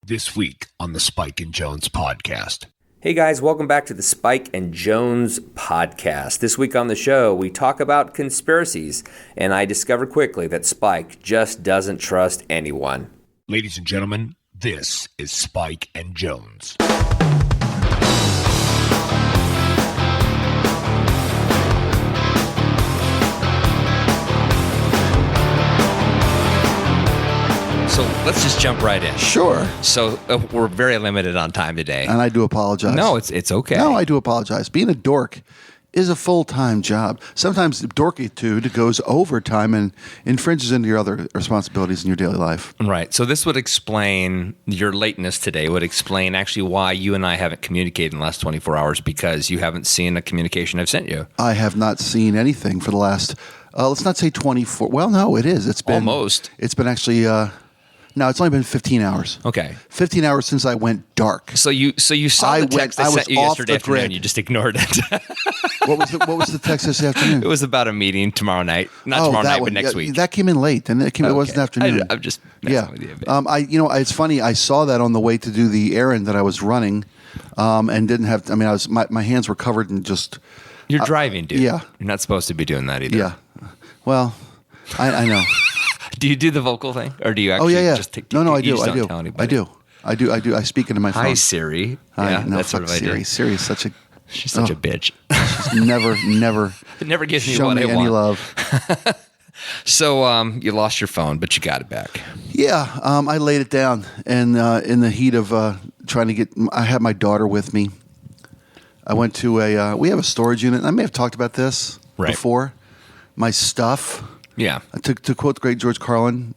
This week on the Spike and Jones podcast. Hey guys, welcome back to the Spike and Jones podcast. This week on the show, we talk about conspiracies, and I discovered quickly that Spike just doesn't trust anyone. Ladies and gentlemen, this is Spike and Jones. So let's just jump right in. Sure. So we're very limited on time today. And I do apologize. No, it's okay. No, I do apologize. Being a dork is a full-time job. Sometimes dorkitude goes overtime and infringes into your other responsibilities in your daily life. Right. So this would explain your lateness today, would explain actually why you and I haven't communicated in the last 24 hours, because you haven't seen a communication I've sent you. I have not seen anything for the last, let's not say 24. Well, no, it is. It's been almost. It's been actually, no, it's only been 15 hours. Okay. 15 hours since I went dark. So you saw the text I sent you yesterday afternoon. You just ignored it. What was the text this afternoon? It was about a meeting tomorrow night. Not tomorrow night, but next week. That came in late, and it wasn't afternoon. I'm just messing with you a bit. It's funny. I saw that on the way to do the errand that I was running, and didn't have. I mean, my hands were covered in just. You're driving, dude. Yeah. You're not supposed to be doing that either. Yeah. Well, I know. Do you do the vocal thing, or do you actually just take? No, I do. I do. I speak into my phone. Hi, Siri. That's sort of Siri. Siri is such a. She's such a bitch. She's never It never gives me show what me I any want. love. So you lost your phone, but you got it back. Yeah, I laid it down, and in the heat of trying to get, I had my daughter with me. I went to we have a storage unit. I may have talked about this before. My stuff. Yeah. To quote the great George Carlin,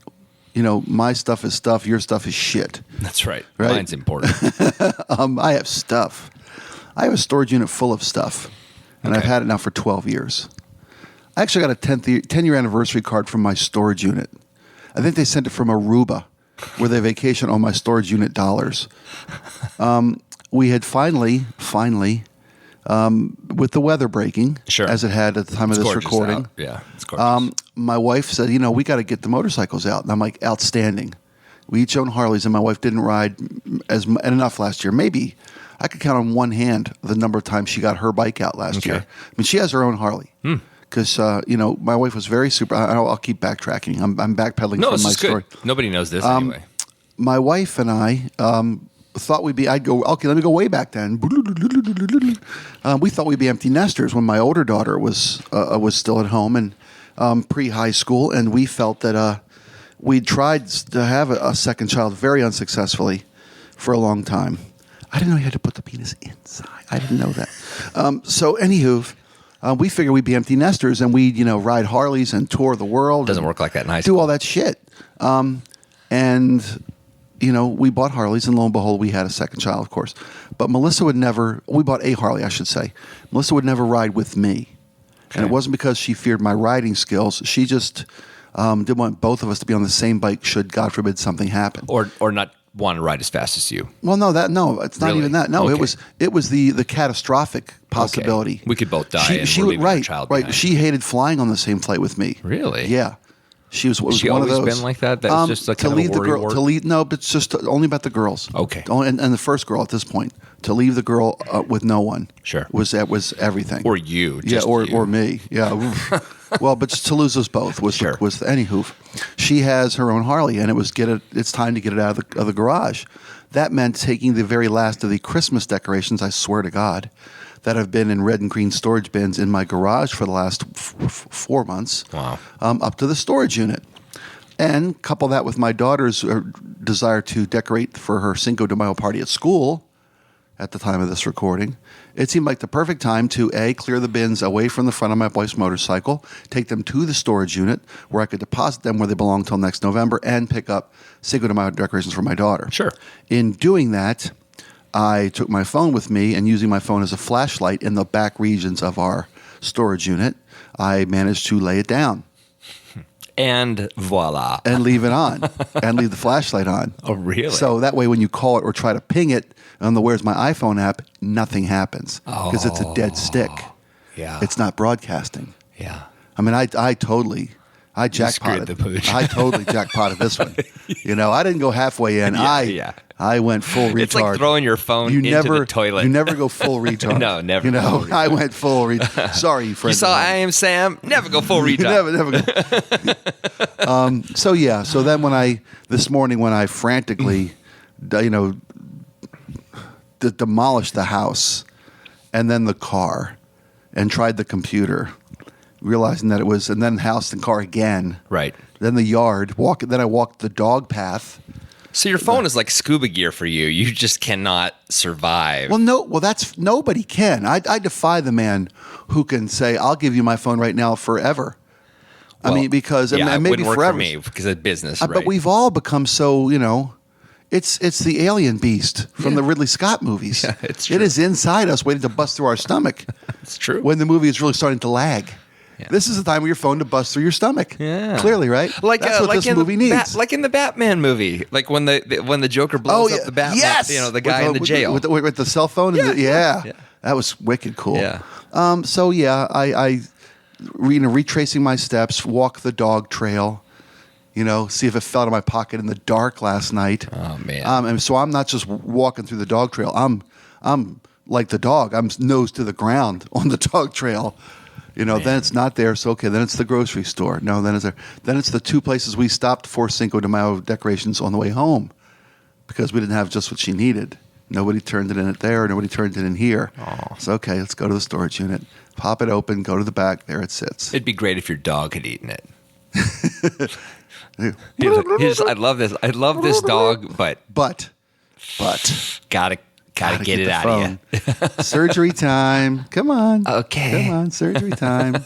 my stuff is stuff, your stuff is shit. That's right. Mine's important. I have stuff. I have a storage unit full of stuff, and I've had it now for 12 years. I actually got a 10-year anniversary card from my storage unit. I think they sent it from Aruba, where they vacation on my storage unit dollars. We had finally, with the weather breaking, as it had at the time of this recording. Out. Yeah, it's gorgeous. My wife said, we got to get the motorcycles out. And I'm like, outstanding. We each own Harleys, and my wife didn't ride enough last year. Maybe I could count on one hand the number of times she got her bike out last year. I mean, she has her own Harley. Because, my wife was very super. I'll keep backtracking. I'm backpedaling from my story. Good. Nobody knows this anyway. My wife and I thought let me go way back then. We thought we'd be empty nesters when my older daughter was still at home and pre-high school, and we felt that we'd tried to have a second child very unsuccessfully for a long time. I didn't know you had to put the penis inside. I didn't know that. So anywho, we figured we'd be empty nesters, and we'd ride Harleys and tour the world. Doesn't work like that in high school. Do all that shit. We bought Harleys, and lo and behold, we had a second child, of course. But Melissa would never, we bought a Harley, I should say. Melissa would never ride with me. Okay. And it wasn't because she feared my riding skills. She just didn't want both of us to be on the same bike should, God forbid, something happen. Or not want to ride as fast as you. Well, it's not even that. No, it was the catastrophic possibility. Okay. We could both die and we're leaving our child behind. She hated flying on the same flight with me. Really? Yeah. She was one of those. Always been like that? That was just like to kind leave of a worry ward? To lead, no, but it's just only about the girls. Okay. And the first girl at this point. To leave the girl with no one. Sure. Was everything. Or you. Or me. Yeah. Well, but to lose us both was anywho. She has her own Harley, and it's time to get it out of the garage. That meant taking the very last of the Christmas decorations, I swear to God, that have been in red and green storage bins in my garage for the last 4 months. Wow. Up to the storage unit. And couple that with my daughter's desire to decorate for her Cinco de Mayo party at school at the time of this recording, it seemed like the perfect time to clear the bins away from the front of my wife's motorcycle, take them to the storage unit where I could deposit them where they belong till next November, and pick up Cinco de Mayo decorations for my daughter. Sure. In doing that, I took my phone with me, and using my phone as a flashlight in the back regions of our storage unit, I managed to lay it down. And voila. And leave it on. And leave the flashlight on. Oh, really? So that way when you call it or try to ping it on the Where's My iPhone app, nothing happens. Because it's a dead stick. Yeah. It's not broadcasting. Yeah. I mean, I totally jackpotted. The pooch. I totally jackpotted this one. I didn't go halfway in. Yeah. I went full retard. It's like throwing your phone into the toilet. You never go full retard. No, never. You know, I went full retard. Sorry, friend. You saw I Am Sam? Never go full retard. never go. So then this morning when I frantically, demolished the house and then the car and tried the computer, realizing that it was, and then house and car again. Right. Then the yard, then I walked the dog path. So your phone is like scuba gear for you. You just cannot survive. That's nobody can. I defy the man who can say, "I'll give you my phone right now forever." Well, I mean, because it maybe wouldn't work forever for me because of business. Right? But we've all become so, it's the alien beast from the Ridley Scott movies. Yeah, it's true. It is inside us, waiting to bust through our stomach. It's true. When the movie is really starting to lag. Yeah. This is the time of your phone to bust through your stomach. Yeah, clearly, right? That's what this movie needs. Like in the Batman movie, like when the Joker blows up the Batman. Yes, the guy in the jail with the cell phone. Yeah. That was wicked cool. Yeah. I retracing my steps, walk the dog trail. See if it fell out of my pocket in the dark last night. Oh man! And so I'm not just walking through the dog trail. I'm like the dog. I'm nose to the ground on the dog trail. Then it's not there. So okay, then it's the grocery store. No, then it's there. Then it's the two places we stopped for Cinco de Mayo decorations on the way home because we didn't have just what she needed. Nobody turned it in there. Nobody turned it in here. Oh. So okay, let's go to the storage unit. Pop it open. Go to the back. There it sits. It'd be great if your dog had eaten it. I love this. I love this dog, but gotta get it out of you. Surgery time. Come on. Okay. Come on. Surgery time.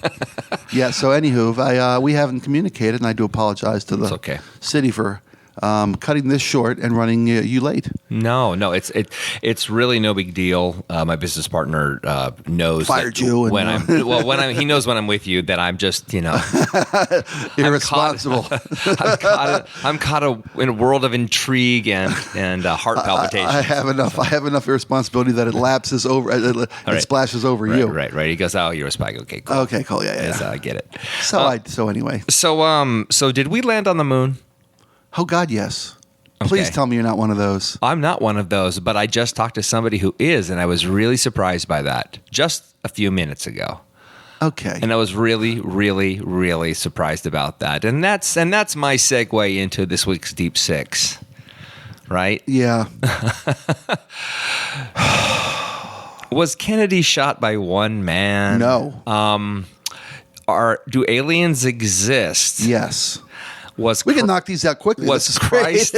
Yeah. So anywho, we haven't communicated, and I do apologize to the city for cutting this short and running you late. No, it's really no big deal. My business partner knows fired you he knows when I'm with you that I'm just irresponsible. I'm caught in a world of intrigue and heart palpitations. I have enough irresponsibility that it lapses over. It splashes over you. Right. He goes, "Oh, you're a spy." Okay, cool. Okay, cool. Yeah. I get it. So anyway. So did we land on the moon? Oh, God, yes. Please tell me you're not one of those. I'm not one of those, but I just talked to somebody who is, and I was really surprised by that just a few minutes ago. Okay. And I was really, really, really surprised about that. And that's my segue into this week's Deep Six, right? Yeah. Was Kennedy shot by one man? No. Do aliens exist? Yes. We can knock these out quickly. Was Christ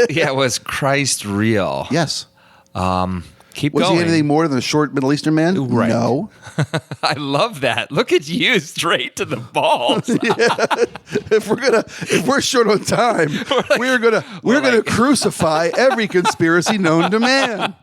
real? Yes. Keep Was going. he anything more than a short Middle Eastern man? Right. No. I love that. Look at you, straight to the balls. If we're short on time, we're gonna crucify every conspiracy known to man.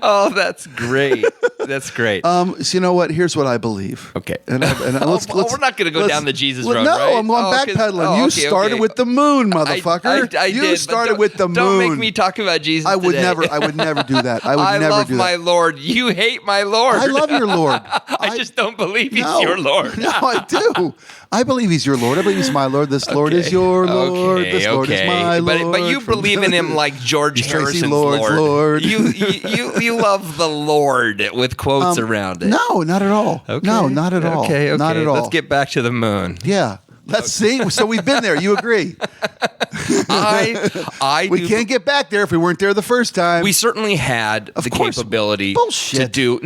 Oh, that's great. That's great. So you know what? Here's what I believe. Okay. And we're not going to go down the Jesus road, no, right? I'm going backpedaling. You started with the moon, motherfucker. You started with the moon. Don't make me talk about Jesus I would today. never do that. I would never love do that. my Lord. You hate my Lord. I love your Lord. I just don't believe he's your Lord. No, I do. I believe he's your Lord. I believe he's my Lord. This Lord is your Lord. This Lord is my Lord. But you believe in him like George Harrison's Lord. You love the Lord with quotes around it. No, not at all. Okay. No, not at all. Okay. Not at all. Let's get back to the moon. Yeah. Let's see. So we've been there. You agree? We can't get back there if we weren't there the first time. We certainly had the capability to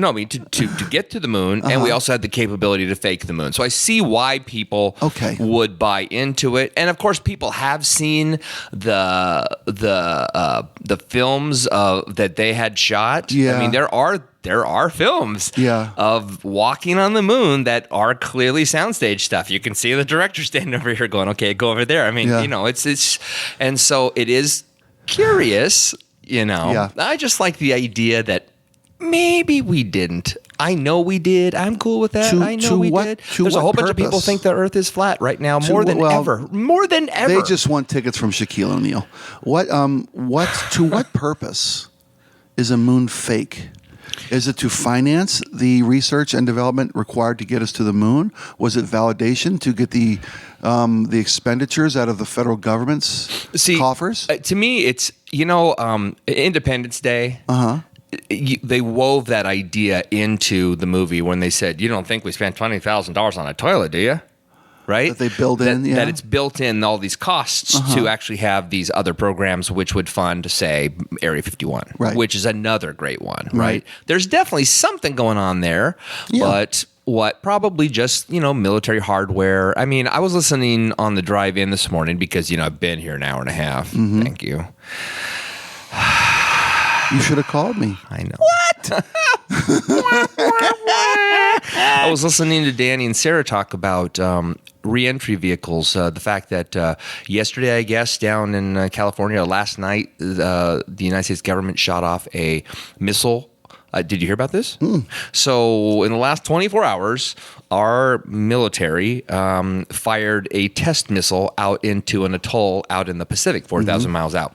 get to the moon, and we also had the capability to fake the moon. So I see why people would buy into it, and of course, people have seen the films that they had shot. Yeah. I mean, there are films of walking on the moon that are clearly soundstage stuff. You can see the director standing over here going, "Okay, go over there." I mean, it's and so it is curious, I just like the idea that maybe we didn't. I know we did. I'm cool with that. I know we did. There's a whole bunch of people think the Earth is flat right now, more than ever. More than ever. They just want tickets from Shaquille O'Neal. To what purpose is a moon fake? Is it to finance the research and development required to get us to the moon? Was it validation to get the expenditures out of the federal government's coffers? To me, it's Independence Day. They wove that idea into the movie when they said, "You don't think we spent $20,000 on a toilet, do you?" Right? That they build in, that it's built in all these costs to actually have these other programs which would fund, say, Area 51, which is another great one, right? There's definitely something going on there, but what probably just, military hardware. I mean, I was listening on the drive in this morning because, I've been here an hour and a half. Thank you. You should have called me. I know. What? I was listening to Danny and Sarah talk about reentry vehicles. The fact that yesterday, I guess, down in California, last night, the United States government shot off a missile. Did you hear about this? So in the last 24 hours, our military fired a test missile out into an atoll out in the Pacific, 4,000 miles out.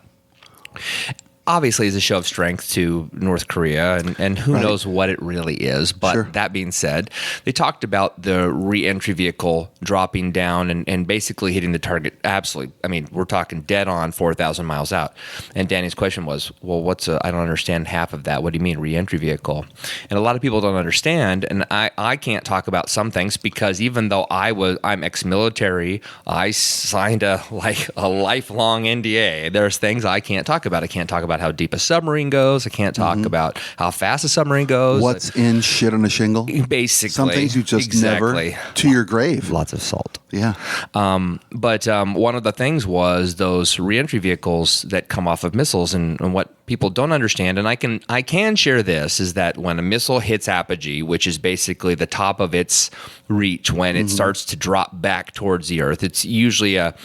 Obviously, it's a show of strength to North Korea, and who knows what it really is. But that being said, they talked about the reentry vehicle dropping down and basically hitting the target. Absolutely. I mean, we're talking dead on 4,000 miles out. And Danny's question was, well, I don't understand half of that. What do you mean reentry vehicle? And a lot of people don't understand. And I can't talk about some things because even though I'm ex-military, I signed a lifelong NDA. There's things I can't talk about. I can't talk about how deep a submarine goes. I can't talk about how fast a submarine goes. What's in shit on a shingle? Basically. Some things you just never to your grave. Lots of salt. Yeah. But one of the things was those reentry vehicles that come off of missiles and what people don't understand, and I can share this, is that when a missile hits apogee, which is basically the top of its reach, when it starts to drop back towards the Earth, it's usually what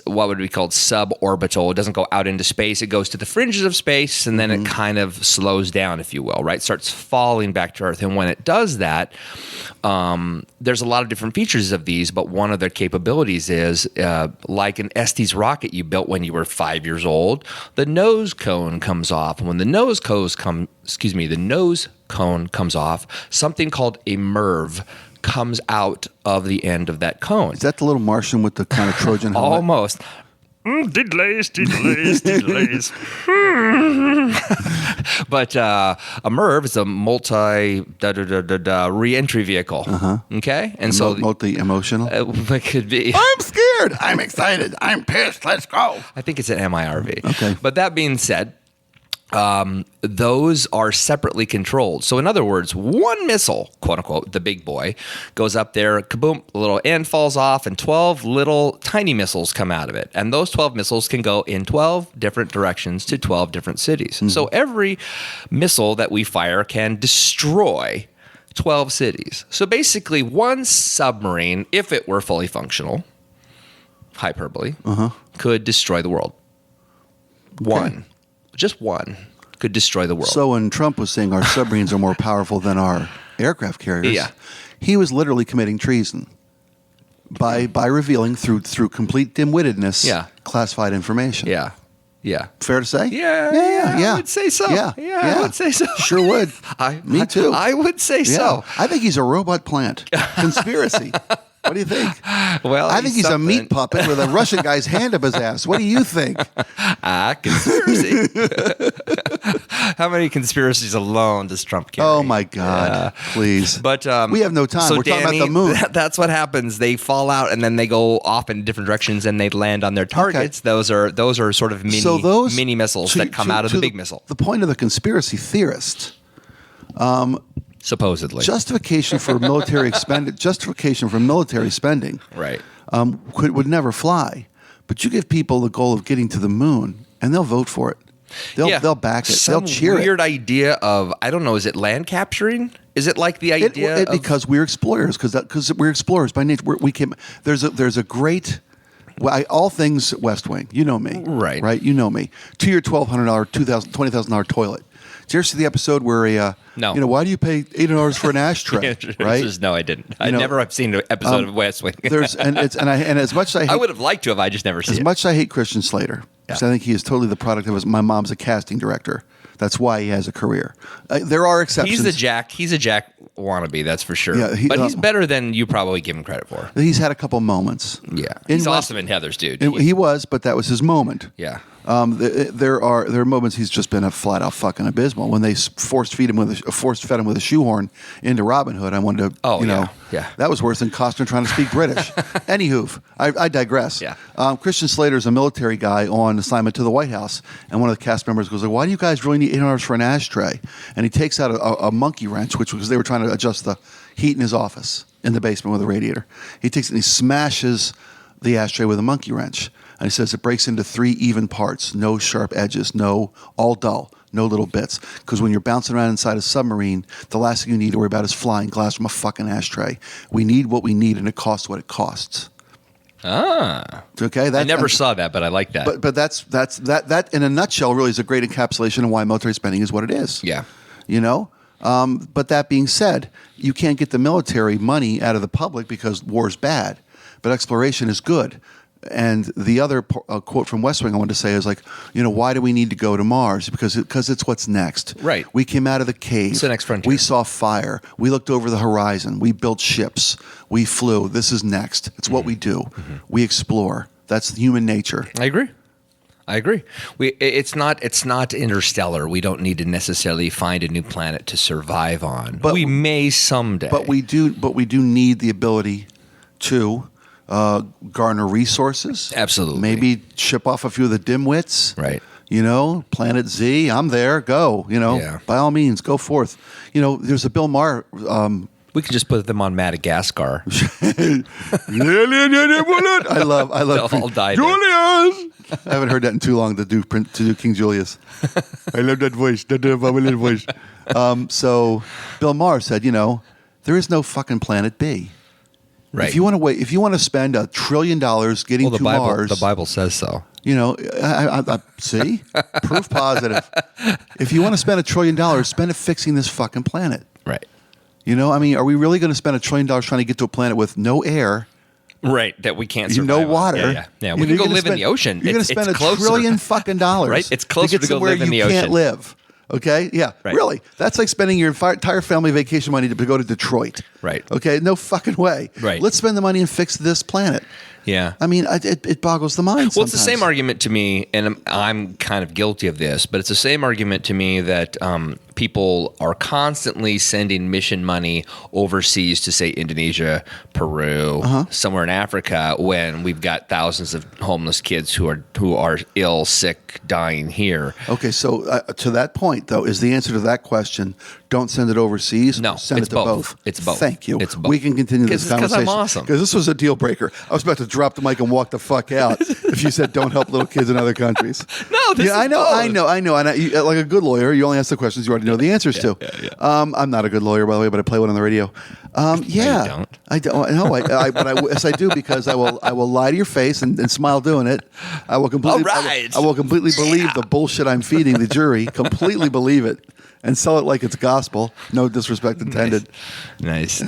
would be called suborbital. It doesn't go out into space. It goes to the fringes of space, and then it kind of slows down, if you will, right? Starts falling back to Earth. And when it does that, there's a lot of different features of these, but one of their capabilities is like an Estes rocket you built when you were 5 years old. The nose cone comes off. And when the nose cone comes off, something called a MIRV comes out of the end of that cone. Is that the little Martian with the kind of Trojan helmet? Almost. Delays. But a MIRV is a reentry vehicle. Okay, and so multi-emotional. It could be. I'm scared. I'm excited. I'm pissed. Let's go. I think it's an MIRV. Okay. But that being said, those are separately controlled. So in other words, one missile, quote unquote, the big boy, goes up there, kaboom, a little end falls off, and 12 little tiny missiles come out of it. And those 12 missiles can go in 12 different directions to 12 different cities. So every missile that we fire can destroy 12 cities. So basically, one submarine, if it were fully functional, hyperbole, could destroy the world. One. Just one could destroy the world. So when Trump was saying our submarines are more powerful than our aircraft carriers, he was literally committing treason by revealing through complete dim-wittedness classified information. Yeah. Fair to say? Yeah. I would say so. Yeah. I would say so. Sure would. Me too. I would say so. I think he's a robot plant. Conspiracy. What do you think? Well, I think he's a meat puppet with a Russian guy's hand up his ass. What do you think? Conspiracy. How many conspiracies alone does Trump carry? Oh my God! Please. But we have no time. So We're Danny, talking about the moon. That's what happens. They fall out and then they go off in different directions and they land on their targets. Okay. Those are sort of mini missiles that come out of the big missile. The point of the conspiracy theorist. Supposedly. Justification for military spending, right? Would never fly. But you give people the goal of getting to the moon, and they'll vote for it. They'll back it. They'll cheer it. Weird idea of, I don't know. Is it land capturing? Is it like the idea of, because we're explorers? Because we're explorers by nature. We came. There's a great. All things West Wing. You know me, right? You know me. To your $1,200, $20,000 toilet. Did you ever see the episode where No. Why do you pay $800 for an ashtray? Right? No, I didn't. I never have seen an episode of West Wing. And as much as I would have liked to have. I just never seen it. As much as I hate Christian Slater, because I think he is totally the product of my mom's a casting director. That's why he has a career. There are exceptions. He's a Jack wannabe, that's for sure. Yeah, but he's better than you probably give him credit for. He's had a couple moments. Yeah, he's awesome in Heathers, dude. He was, but that was his moment. Yeah. There are moments he's just been a flat out fucking abysmal. When they force fed him with a shoehorn into Robin Hood, I wanted to, that was worse than Costner trying to speak British. Anywho, I digress. Yeah. Christian Slater is a military guy on assignment to the White House, and one of the cast members goes, "Why do you guys really need $800 for an ashtray?" And he takes out a monkey wrench, which was they were trying to adjust the heat in his office in the basement with a radiator. He takes it and he smashes the ashtray with a monkey wrench. And he says it breaks into 3 even parts, no sharp edges, all dull, no little bits. Because when you're bouncing around inside a submarine, the last thing you need to worry about is flying glass from a fucking ashtray. We need what we need, and it costs what it costs. Ah. Okay. I never saw that, but I like that. But that in a nutshell really is a great encapsulation of why military spending is what it is. Yeah. But that being said, you can't get the military money out of the public because war's bad, but exploration is good. And the other quote from West Wing I wanted to say is like, why do we need to go to Mars? Because it's what's next. Right. We came out of the cave. It's the next frontier. We saw fire. We looked over the horizon. We built ships. We flew. This is next. It's what we do. Mm-hmm. We explore. That's human nature. I agree. It's not interstellar. We don't need to necessarily find a new planet to survive on. But we may someday. But we do need the ability to garner resources. Absolutely. Maybe ship off a few of the dimwits. Right. Planet Z, I'm there. Go. By all means, go forth. There's a Bill Maher. We can just put them on Madagascar. I love. They'll all die. Julius. I haven't heard that in too long to do King Julius. I love that voice. That little voice. So Bill Maher said, there is no fucking Planet B. Right. If you want to spend $1 trillion getting to Mars, the Bible says so. I see, proof positive. If you want to spend $1 trillion, spend it fixing this fucking planet. Right. Are we really going to spend $1 trillion trying to get to a planet with no air? Right, that we can't survive. No water. Yeah. We can go live in the ocean. You're going to spend $1 trillion fucking dollars. Right. It's closer to go live in the ocean. You can't live. Okay? Yeah. Right. Really. That's like spending your entire family vacation money to go to Detroit. Right. Okay? No fucking way. Right. Let's spend the money and fix this planet. Yeah. It boggles the mind sometimes. Well, it's the same argument to me, and I'm kind of guilty of this, but it's the same argument to me that people are constantly sending mission money overseas to, say, Indonesia, Peru, somewhere in Africa, when we've got thousands of homeless kids who are ill, sick, dying here. Okay, so to that point, though, is the answer to that question, don't send it overseas? No, send it to both. It's both. Thank you. It's both. We can continue this conversation. Because I'm awesome. Because this was a deal breaker. I was about to drop the mic and walk the fuck out if you said don't help little kids in other countries. No, this is I know. And like a good lawyer, you only ask the questions you already know the answers to. Yeah. I'm not a good lawyer, by the way, but I play one on the radio. No, you don't. I don't. No, yes, I do, because I will lie to your face and smile doing it. I will completely. All right. I will completely believe the bullshit I'm feeding the jury. Completely believe it. And sell it like it's gospel. No disrespect intended. Nice.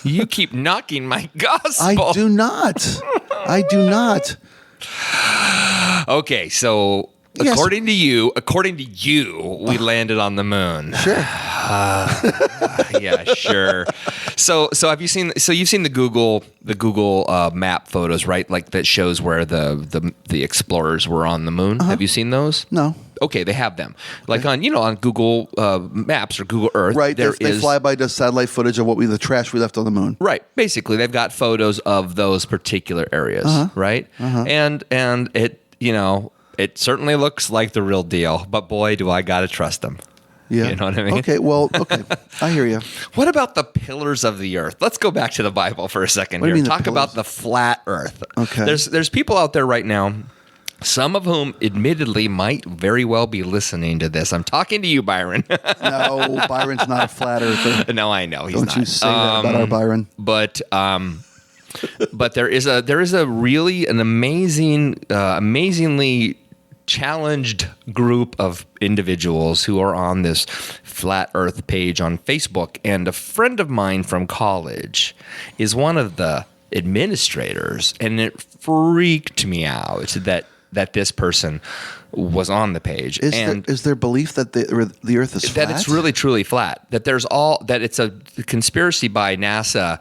You keep knocking my gospel. I do not. Okay, so Yes. according to you, we landed on the moon. Sure. Yeah, sure. So have you seen? So you've seen the Google map photos, right? Like that shows where the explorers were on the moon. Have you seen those? No. Okay, they have them. Like on Google Maps or Google Earth. Right. They fly by the satellite footage of the trash we left on the moon. Right. Basically, they've got photos of those particular areas. Right. And it it certainly looks like the real deal. But boy, do I gotta trust them. Yeah. You know what I mean? Okay. Well. Okay. I hear you. What about the pillars of the earth? Let's go back to the Bible for a second here. Talk about the flat earth. Okay. There's people out there right now, some of whom admittedly might very well be listening to this. I'm talking to you, Byron. No, Byron's not a flat earther. No, I know he's not. Don't you say that about our Byron. But there is a really an amazingly challenged group of individuals who are on this flat Earth page on Facebook, and a friend of mine from college is one of the administrators, and it freaked me out that this person was on the page. Is there belief that the Earth is flat? That it's really truly flat. That it's a conspiracy by NASA,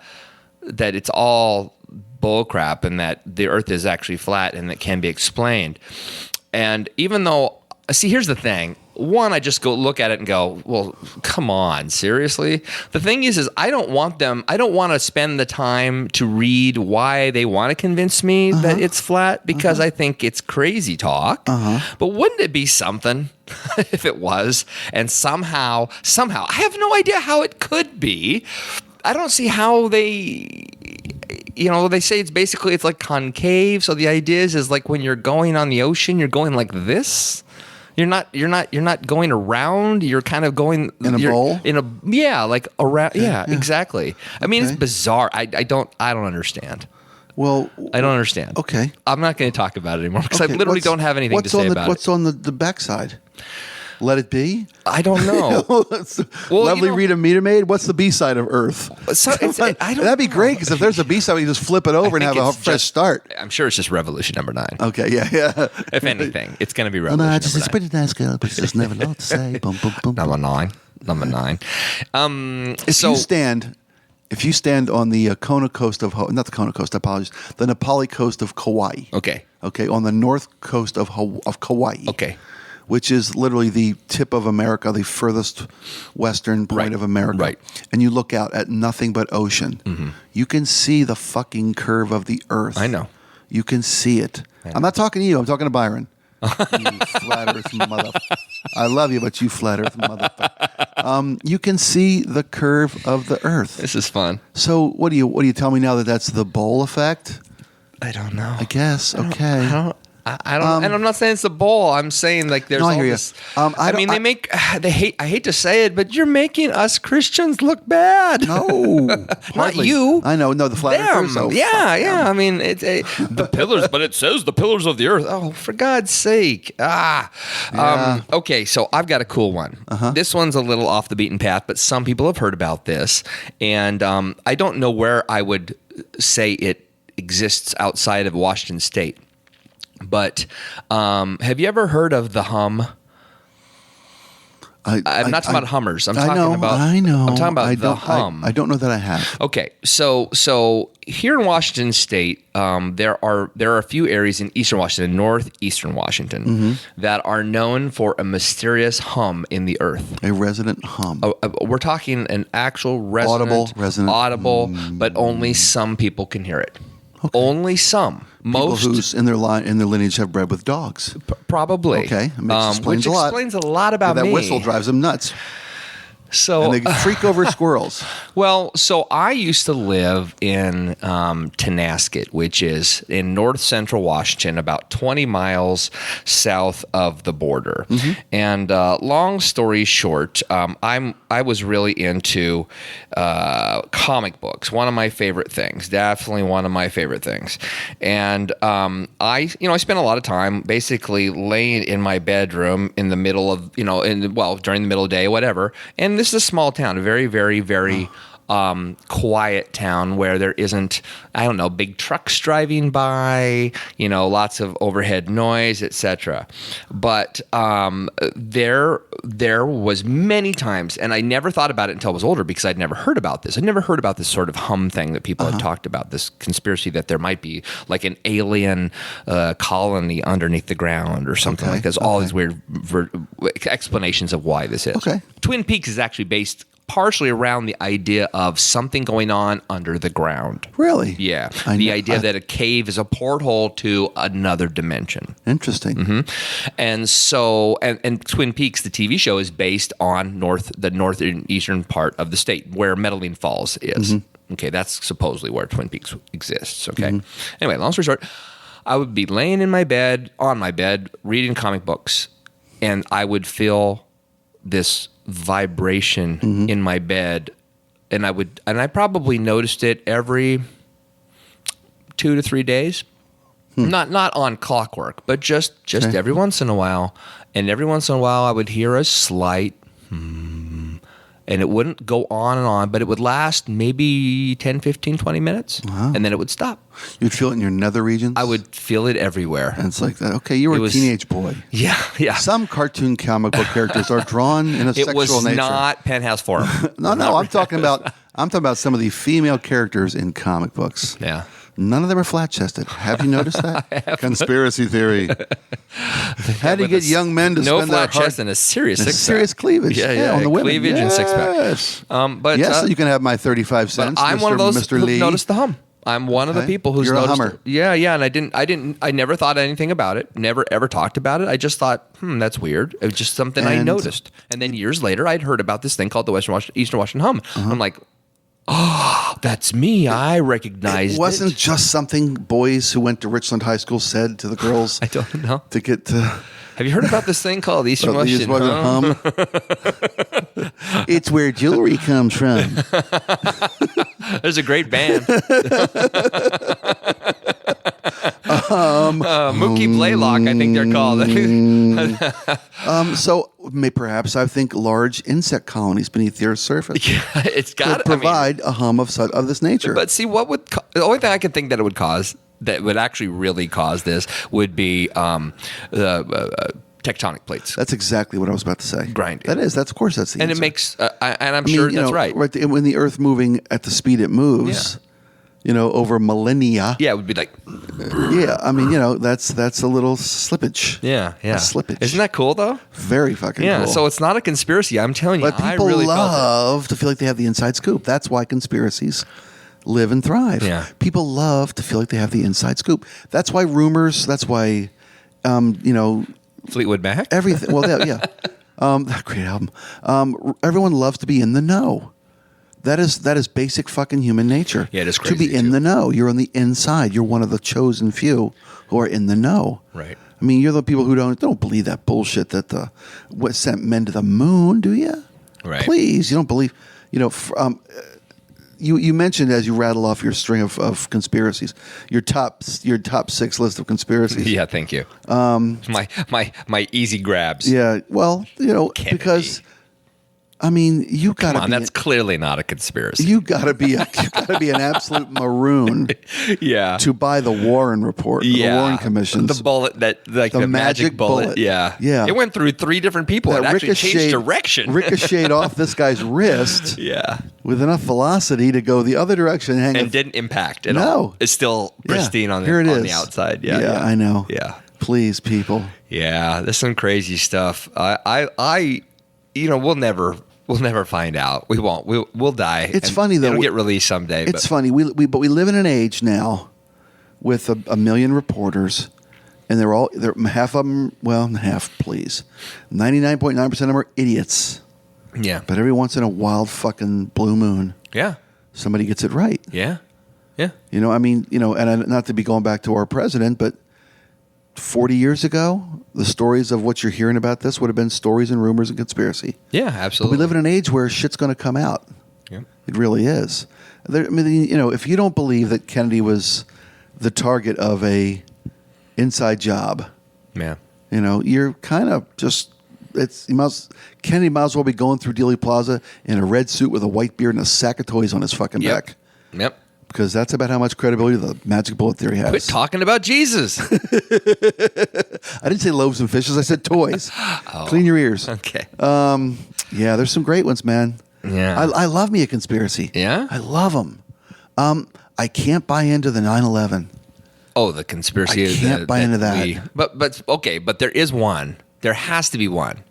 that it's all bullcrap, and that the Earth is actually flat and that can be explained. And even though, see, here's the thing. One, I just go look at it and go, well, come on, seriously? The thing is I don't want to spend the time to read why they want to convince me that it's flat, because I think it's crazy talk. But wouldn't it be something if it was? And somehow, I have no idea how it could be. I don't see how they say it's like concave. So the idea is like when you're going on the ocean, you're going like this. You're not going around. You're kind of going in a bowl. Like around. Yeah, exactly. I mean, it's bizarre. I don't understand. Well, I don't understand. Okay, I'm not going to talk about it anymore because I literally don't have anything to say about it. What's on the backside? Let it be? I don't know. Lovely Rita Meter Maid. What's the B-side of Earth? That'd be great, because if there's a B-side, we can just flip it over and have a fresh start. I'm sure it's just Revolution number 9. Okay, yeah. If anything, it's going to be Revolution number 9. It's pretty nice girl, but just never know what to say. Boom, boom, boom. Number 9. If you stand on the Kona coast of not the Kona coast, I apologize, the Nepali coast of Kauai. Okay, on the north coast of Kauai. Okay. Which is literally the tip of America, the furthest western point of America. Right. And you look out at nothing but ocean. You can see the fucking curve of the Earth. I know. You can see it. I'm not talking to you. I'm talking to Byron. You flat Earth motherfucker. I love you, but you flat Earth motherfucker. You can see the curve of the Earth. This is fun. So what do you tell me now, that that's the bowl effect? I don't know. I guess. Okay. I don't, and I'm not saying it's a bowl. I'm saying like there's all this. I hate to say it, but you're making us Christians look bad. No, not you. I know. No, the flat earthers. Oh, yeah. I mean, it's the pillars, but it says the pillars of the earth. Oh, for God's sake! Okay, so I've got a cool one. This one's a little off the beaten path, but some people have heard about this, and I don't know where I would say it exists outside of Washington State. But have you ever heard of the hum? I'm not talking about Hummers. I'm talking about the hum. I don't know that I have. Okay, so here in Washington State, there are a few areas in Eastern Washington, northeastern Washington, that are known for a mysterious hum in the earth. A resident hum. We're talking an actual resonant, audible, but only some people can hear it. Okay. Only some. Most people who in their lineage have bred with dogs. Probably. Okay, which explains a lot about me. That whistle drives them nuts. So and they freak over squirrels. Well, so I used to live in Tenasket, which is in north central Washington, about 20 miles south of the border. And long story short, I was really into comic books. One of my favorite things, definitely one of my favorite things. And I spent a lot of time basically laying in my bedroom in the middle of during the middle of the day, whatever. And this is a small town, a very, very, very quiet town where there isn't, big trucks driving by, lots of overhead noise, etc. But there was many times, and I never thought about it until I was older because I'd never heard about this. I'd never heard about this sort of hum thing that people had talked about, this conspiracy that there might be like an alien colony underneath the ground or something like this. All these weird explanations of why this is. Okay. Twin Peaks is actually based partially around the idea of something going on under the ground. Really? Yeah. The idea that a cave is a porthole to another dimension. Interesting. And so, and Twin Peaks, the TV show, is based on the northeastern part of the state where Medellin Falls is. Okay, that's supposedly where Twin Peaks exists. Okay. Anyway, long story short, I would be laying on my bed, reading comic books, and I would feel this vibration in my bed, and I probably noticed it every 2 to 3 days. Not on clockwork, but just every once in a while. And every once in a while, I would hear a slight and it wouldn't go on and on, but it would last maybe 10, 15, 20 minutes, and then it would stop. You'd feel it in your nether regions? I would feel it everywhere. And it's like that. Okay, you were a teenage boy. Yeah. Some cartoon comic book characters are drawn in a sexual nature. It was not Penthouse Forum. No, I'm talking about some of the female characters in comic books. Yeah. None of them are flat-chested. Have you noticed that? Conspiracy theory. How do you get young men to spend their flat chest and a serious six-pack. serious cleavage? Yeah, on the women. cleavage and six-pack. But yes, you can have my 35 cents. But I'm Mr. one of those Mr. who Lee. noticed the hum. I'm one of the people who's You're noticed a hummer. it. Yeah, and I never thought anything about it. Never ever talked about it. I just thought, that's weird. It was just something I noticed. And then years later, I'd heard about this thing called the Eastern Washington hum. I'm like, oh, that's me. I recognized it. It wasn't just something boys who went to Richland High School said to the girls. I don't know. To get to... Have you heard about this thing called the Eastern Washington hum? It's where jewelry comes from. There's a great band. Mookie Blaylock, I think they're called. So perhaps I think large insect colonies beneath the Earth's surface It's got could provide a hum of this nature. But see, what would the only thing I could think that it would cause, that would actually really cause this, would be the tectonic plates. That's exactly what I was about to say. Grinding. That's of course that's the and answer. it makes, and I'm sure that's right. When the Earth moving at the speed it moves, over millennia. Yeah, it would be like. Yeah, I mean, that's a little slippage. Yeah. A slippage. Isn't that cool though? Very fucking cool. Yeah. So it's not a conspiracy. I'm telling you, But I people really love to feel like they have the inside scoop. That's why conspiracies live and thrive. Yeah. People love to feel like they have the inside scoop. That's why rumors. That's why, Fleetwood Mac. everything. Well, yeah. That great album. Everyone loves to be in the know. That is basic fucking human nature. Yeah, it is to crazy, be in too. the know. You're on the inside. You're one of the chosen few who are in the know. Right. I mean, you're the people who don't believe that bullshit that what sent men to the moon, do you? Right. Please, you don't believe. You mentioned as you rattle off your string of conspiracies, your top 6 list of conspiracies. Yeah, thank you. My easy grabs. Yeah, well, Kennedy. because I mean, you got to be. That's clearly not a conspiracy. You got to be an absolute maroon. Yeah. To buy the Warren report, the Warren Commission's, the bullet the magic bullet. Yeah. Yeah. It went through 3 different people. It actually changed direction. Ricocheted off this guy's wrist. Yeah. With enough velocity to go the other direction. And didn't impact at all. It's still pristine on the outside. Yeah. I know. Yeah. Please, people. Yeah. There's some crazy stuff. We'll never find out. We won't. We'll die. It's funny though. It'll get released someday. It's funny. But we live in an age now with a million reporters, and they're half of them. Well, half, please. 99.9% of them are idiots. Yeah. But every once in a wild fucking blue moon, Yeah. somebody gets it right. Yeah. Yeah. And not to be going back to our president, but 40 years ago, the stories of what you're hearing about this would have been stories and rumors and conspiracy. Yeah, But absolutely. we live in an age where shit's going to come out. Yeah. It really is. If you don't believe that Kennedy was the target of a inside job, Yeah. you're kind of just Kennedy might as well be going through Dealey Plaza in a red suit with a white beard and a sack of toys on his fucking back. Yep. Because that's about how much credibility the magic bullet theory has. Quit talking about Jesus. I didn't say loaves and fishes. I said toys. Clean your ears. Okay. Yeah, there's some great ones, man. Yeah. I love me a conspiracy. Yeah? I love them. I can't buy into the 9/11. Oh, the conspiracy. I can't buy into that. But there is one. There has to be one.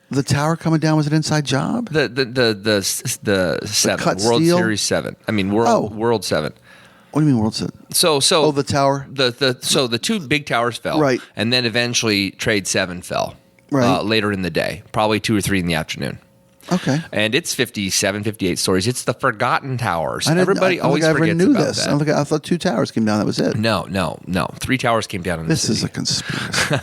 The tower coming down was an inside job? The 7 cut World steel? Series 7. I mean World 7. What do you mean World Series? So the tower? The 2 big towers fell. Right. And then eventually Trade 7 fell. Right. Later in the day, probably 2 or 3 in the afternoon. Okay. And it's 57, 58 stories. It's the forgotten towers. I Everybody always I forgets knew about this. that. I thought 2 towers came down. That was it. No. 3 towers came down in This the is city. a conspiracy.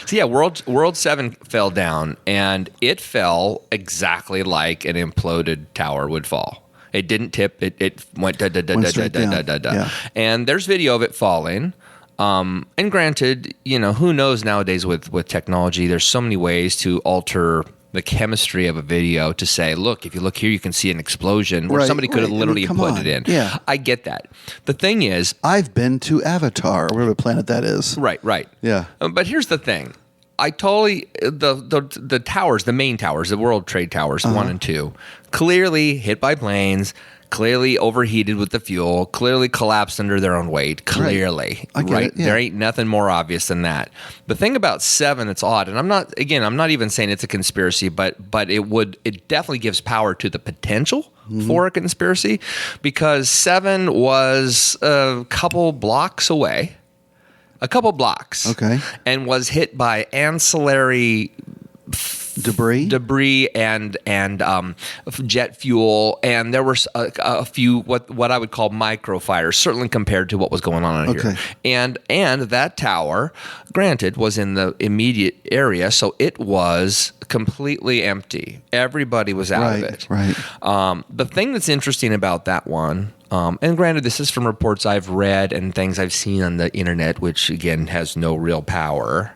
So yeah, World 7 fell down, and it fell exactly like an imploded tower would fall. It didn't tip. It went da da da da da straight da da down. da da. Yeah. And there's video of it falling. And granted, who knows nowadays with technology, there's so many ways to alter the chemistry of a video to say, look, if you look here, you can see an explosion where somebody could have literally put it in. Yeah. I get that. The thing is, I've been to Avatar, whatever planet that is. Right. Yeah. But here's the thing. I totally, the towers, the main towers, the World Trade Towers, 1 and 2, clearly hit by planes, clearly overheated with the fuel, clearly collapsed under their own weight, clearly. I get it, yeah. There ain't nothing more obvious than that. The thing about 7 that's odd, and I'm not even saying it's a conspiracy, but it definitely gives power to the potential for a conspiracy, because 7 was a couple blocks away. Okay. And was hit by ancillary debris and jet fuel, and there were a few what I would call microfires, certainly compared to what was going on here. And that tower, granted, was in the immediate area, so it was completely empty. Everybody was out of it. Right. The thing that's interesting about that one, and granted, this is from reports I've read and things I've seen on the internet, which again has no real power,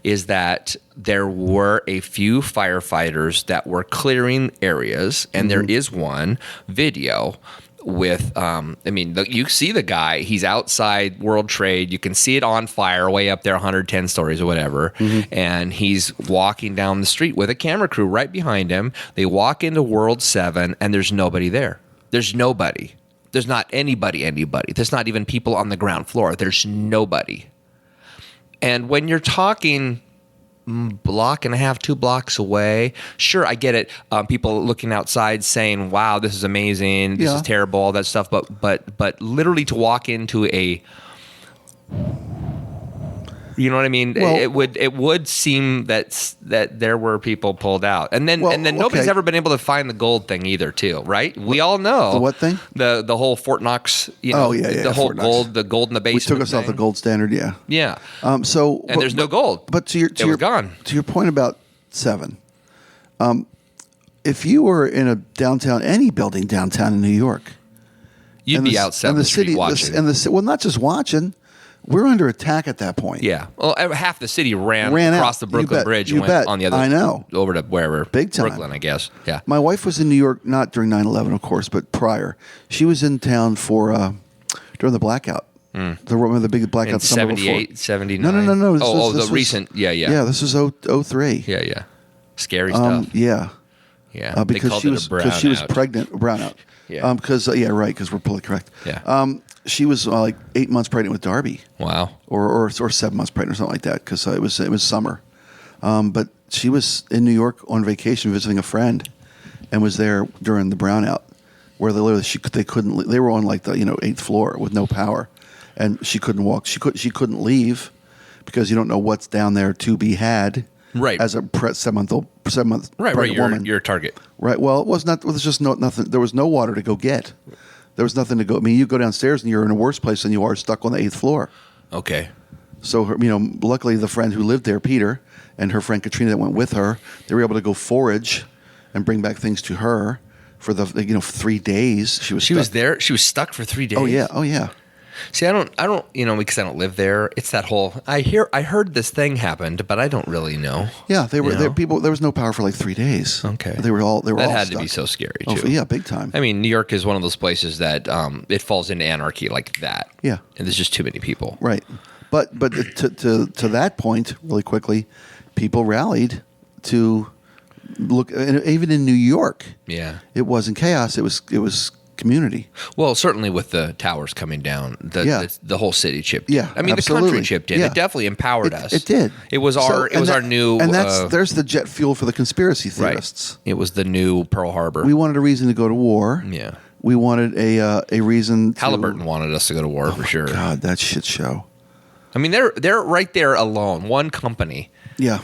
is that there were a few firefighters that were clearing areas, and there is one video with, you see the guy, he's outside World Trade, you can see it on fire way up there, 110 stories or whatever, and he's walking down the street with a camera crew right behind him. They walk into World 7, and there's nobody there. There's nobody. There's not anybody. There's not even people on the ground floor. There's nobody. And when you're talking block and a half, 2 blocks away, sure, I get it. People looking outside saying, wow, this is amazing. This is terrible, all that stuff. But literally to walk into a... You know what I mean? Well, it would seem that there were people pulled out, and then nobody's ever been able to find the gold thing either, too, right? We all know the what thing? The whole Fort Knox. The whole Fort gold in the basement. We took us off the gold standard, yeah. Yeah. There's no gold. But it was gone. To your point about 7, if you were in a downtown, any building downtown in New York, you'd be outside the street watching. Well, not just watching. We're under attack at that point. Yeah. Well, half the city ran across out. the Brooklyn Bridge and went on the other. I know. Over to wherever. Big time. Brooklyn, I guess. Yeah. My wife was in New York, not during 9/11, of course, but prior. She was in town for during the blackout. The big blackout in summer 78, before. 79? No. This was recent. Yeah. Yeah, this was 03. Yeah. Scary stuff. Yeah. Yeah. Because she was pregnant. Brownout. Yeah. Because we're politically correct. Yeah. She was like 8 months pregnant with Darby. Wow. Or 7 months pregnant or something like that, because it was summer. But she was in New York on vacation visiting a friend, and was there during the brownout, where they couldn't. They were on like the 8th floor with no power, and she couldn't walk. She couldn't leave, because you don't know what's down there to be had. Right. As a 7 month pregnant woman. Your target. Right. Well, it was not. It was just nothing. There was no water to go get. There was nothing to go. I mean, you go downstairs and you're in a worse place than you are stuck on the 8th floor. Okay. So, luckily the friend who lived there, Peter, and her friend Katrina that went with her, they were able to go forage and bring back things to her for the 3 days. She was there. She was stuck for 3 days. Oh yeah. See, I don't, because I don't live there. It's that whole. I heard this thing happened, but I don't really know. Yeah, they were there. People, there was no power for like 3 days. Okay, they were all. That had stuck. to be so scary too. Oh, yeah, big time. I mean, New York is one of those places that it falls into anarchy like that. Yeah, and there's just too many people. Right, but to that point, really quickly, people rallied to look. Even in New York, yeah, it wasn't chaos. It was community. Well, certainly with the towers coming down, the whole city chipped in. Yeah, I mean, absolutely. The country chipped in. Yeah. It definitely empowered us. It did. It was our new. And there's the jet fuel for the conspiracy theorists. Right. It was the new Pearl Harbor. We wanted a reason to go to war. Yeah. We wanted a reason. Halliburton wanted us to go to war for sure. God, that shit show. I mean, they're right there alone. One company. Yeah.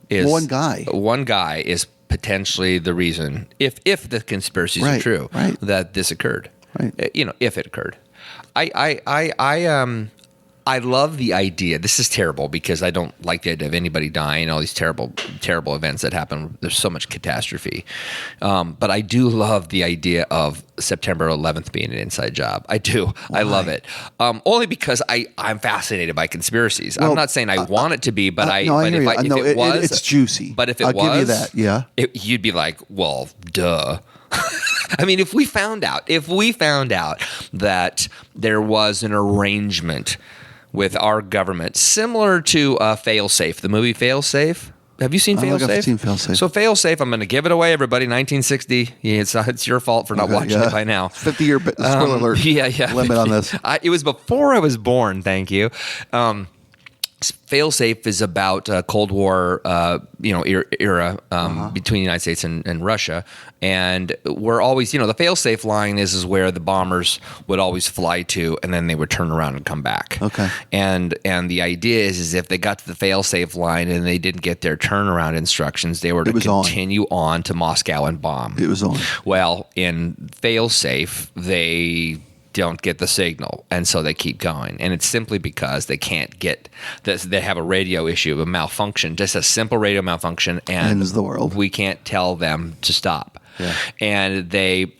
Is one guy. One guy is potentially the reason, if the conspiracies are true, that this occurred. Right. If it occurred. I love the idea. This is terrible because I don't like the idea of anybody dying, all these terrible, terrible events that happen. There's so much catastrophe. But I do love the idea of September 11th being an inside job. I do. Why? I love it. Only because I'm fascinated by conspiracies. Well, I'm not saying I want it to be, but it's juicy. But if I'll give you that, yeah. You'd be like, well, duh. I mean, if we found out that there was an arrangement with our government, similar to Failsafe, the movie Failsafe. Have you seen Failsafe? I've seen Failsafe. So Failsafe, I'm going to give it away, everybody. 1960. Yeah, it's your fault for not watching it by now. 50-year spoiler alert. Limit on this. It was before I was born. Thank you. Failsafe is about Cold War, era between the United States and Russia, and we're always, the failsafe line is where the bombers would always fly to, and then they would turn around and come back. Okay. And the idea is if they got to the failsafe line and they didn't get their turnaround instructions, they were to continue on to Moscow and bomb. It was on. Well, in failsafe, they don't get the signal, and so they keep going, and it's simply because they can't get they have a radio issue, a malfunction, just a simple radio malfunction, and ends the world. We can't tell them to stop. Yeah. And they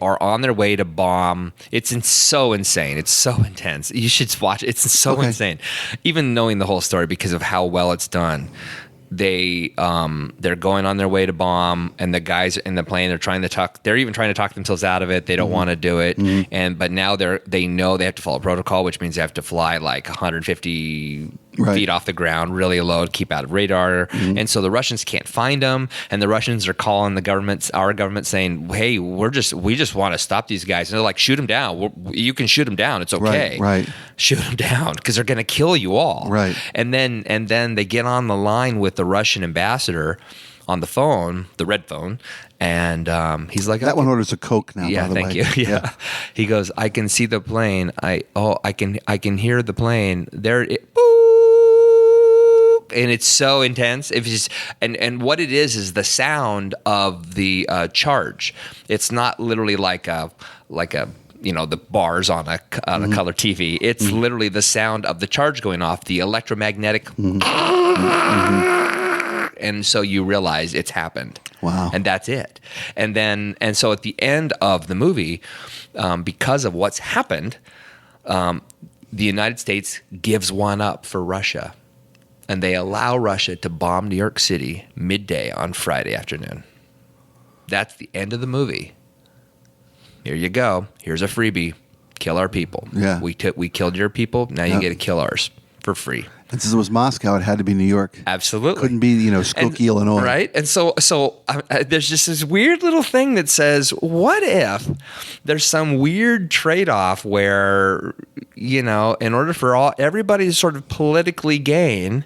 are on their way to bomb. It's so insane. It's so intense. You should watch it. It's so insane. Even knowing the whole story because of how well it's done. They're going on their way to bomb, and the guys in the plane they're even trying to talk themselves out of it. They don't want to do it. But now they know they have to follow protocol, which means they have to fly like 150 feet off the ground, really low, to keep out of radar. And so the Russians can't find them, and the Russians are calling our government saying, hey, we just want to stop these guys. And they're like, shoot them down. You can shoot them down. It's okay. Right. Shoot them down because they're going to kill you all. Right. And then they get on the line with the Russian ambassador on the phone, the red phone, and he's like, that one orders a Coke now. Yeah, by the thank way. you. Yeah. He goes, I can see the plane. I can hear the plane. There it boop. And it's so intense. If just and what it is the sound of the charge. It's not literally like a the bars on a color TV. It's literally the sound of the charge going off, the electromagnetic. And so you realize it's happened. Wow. And that's it. And so at the end of the movie, because of what's happened, the United States gives one up for Russia. And they allow Russia to bomb New York City midday on Friday afternoon. That's the end of the movie. Here you go. Here's a freebie. Kill our people. Yeah. We killed your people. Now you get to kill ours for free. And since it was Moscow, it had to be New York. Absolutely. Couldn't be, Skokie, Illinois. Right? And so there's just this weird little thing that says, what if there's some weird trade-off where, in order for everybody to sort of politically gain,